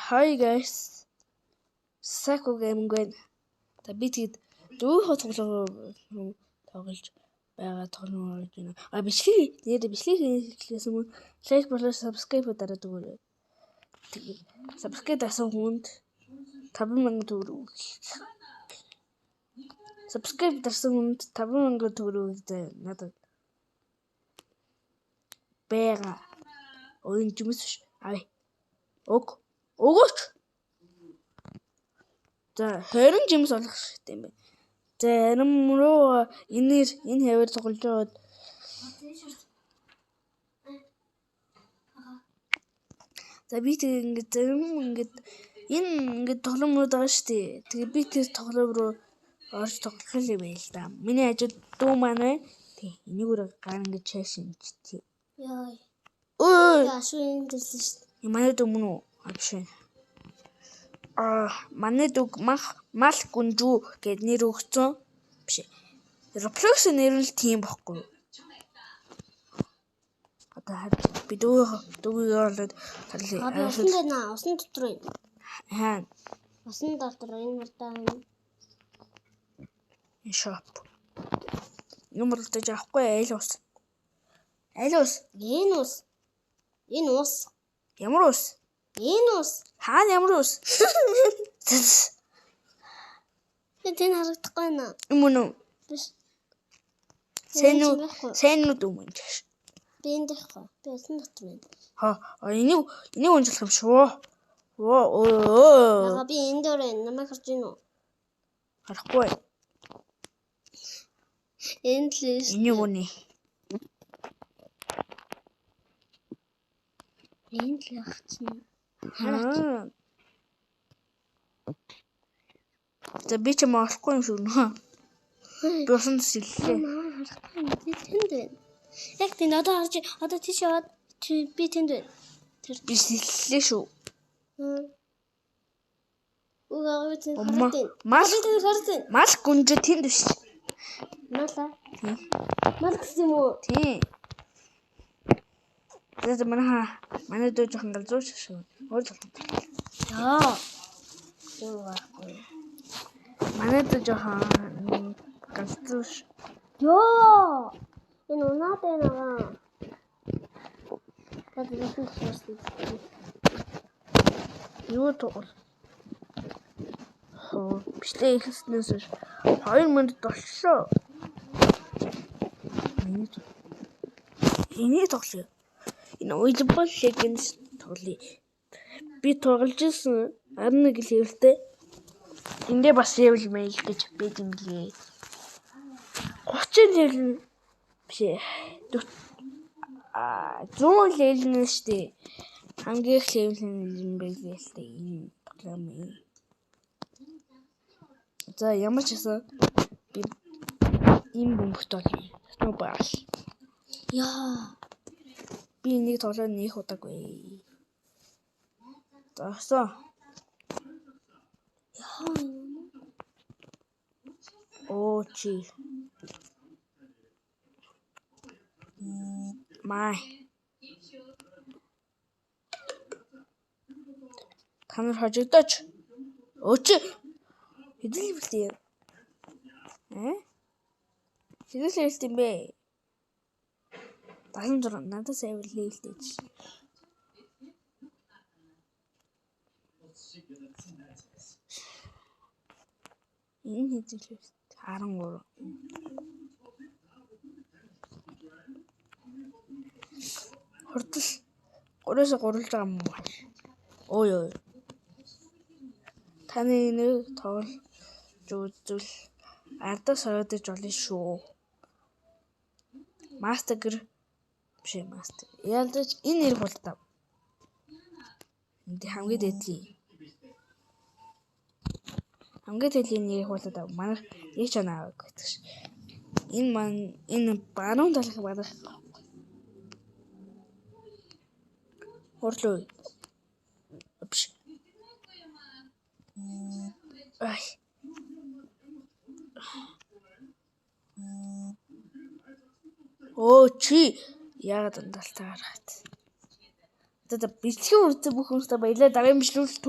Hi guys. Sako Gaming байна. Би тэгэд дөрөв тоглож байгаа тоглоом байна. Бичлэг хийхээс өмнө лайк болоо subscribe дараад өгөөрэй. Тэгээд subscribe дасан хүнд 5,000 төгрөг өгье. Subscribe дарсан хүнд 5,000 төгрөг өгье надад. Бэга. Ойн жимс биш. Ай. Өгөөч. Харин жимс олох хэрэгтэй юм байна. Харин руу энэ хэвээр тоглож байгаад би тэгээд ингээд тоглоомнууд байгаа шүү дээ. Тэгээд би тэр тоглоом руу орж тоглох юм байл да. Миний хажууд дүү маань байна. Тэг энийг өөр гар ингээд чашинч тий. Яа. Яашгүй юм дэрлээ шүү дээ. Манай дүү мөн үү? Биш. Манай дүү мал гүнжүү гэд нэр өгсөн. Биш. Roblox нэр нь тийм бохгүй. Би дүүгээ олоод би усан дээр наа, усан дотор байна. Хаа. Усан дотор энэ мартаа байна. Shop. Юм болтой жаахгүй айл ус. Энэ ус. Ямар ус? Энэ ус. Хаана ямар ус? Тэн харагдахгүй байна. Юм уу? Биш. Сайн уу дүмэн чаш. Би энэ дэхгүй. Би усан дотор байна. Энийг унжлах юм шүү. Яга би энэ дээр байна. Намайг харж байна уу? Харахгүй. Энд л энийг үнэ. Энд л явчихна. Би ч маахгүй юм шүү нөө. Би усан сэллээ. Тэнд байна. Яг тийм одоо тийш яваад би тэнд байна. Би сэллээ шүү. Мал гүнж тэнд биш. Мал гэсэн юм уу? Тий. Тэгээд манай дүү жоохон галзуу шүү. Яа. Манай дүү жоохон галзуу шүү. Ёо. Энэ унаад байна. Юу тоглол? Бичлэг ихснээс 2 минут боллоо. Энийг тоглоё. Энэ Volleyball Legends тоглоё. Би тоглож ирсэн 11 левелтэй. Эндээ бас level mail гэж бид юм лээ. 30 level биш. 100 level нь штэ. Хамгийн их level юм байлээ л дээ энэ тоглоом юм. Ямар ч гэсэн би ийм бөмбөгт бол snowball. Яа. Би энийг тоглоод нэх удаагүй. Яа. Чи. Май. Танар хожигдооч. Чи. Хэдэл бэлээ. Хэдэл хэлт юм бэ? 76 надад сайн хэлтэй чи. Энэ хэдэл 13. Хурдл 3-аас гурвалж байгаа юм уу? Ой. Таны нэг тоглож үзвэл ардаас оройдож болно шүү. Мастер биш мастер. Ялдаж энэ нэр болтоо. Энд хамгийн дэдлийн. Хамгийн дэдлийн нэр болтоо. Манай яг ч анаа гэдэг. Энэ баруун талх барах. Хорлоо. Биш. Ай. Чи яагаад андалтаа гаргаад. За бэлтгэн үрдсэн бүх хүмүүстээ баярлалаа. Дараагийн бичлэгт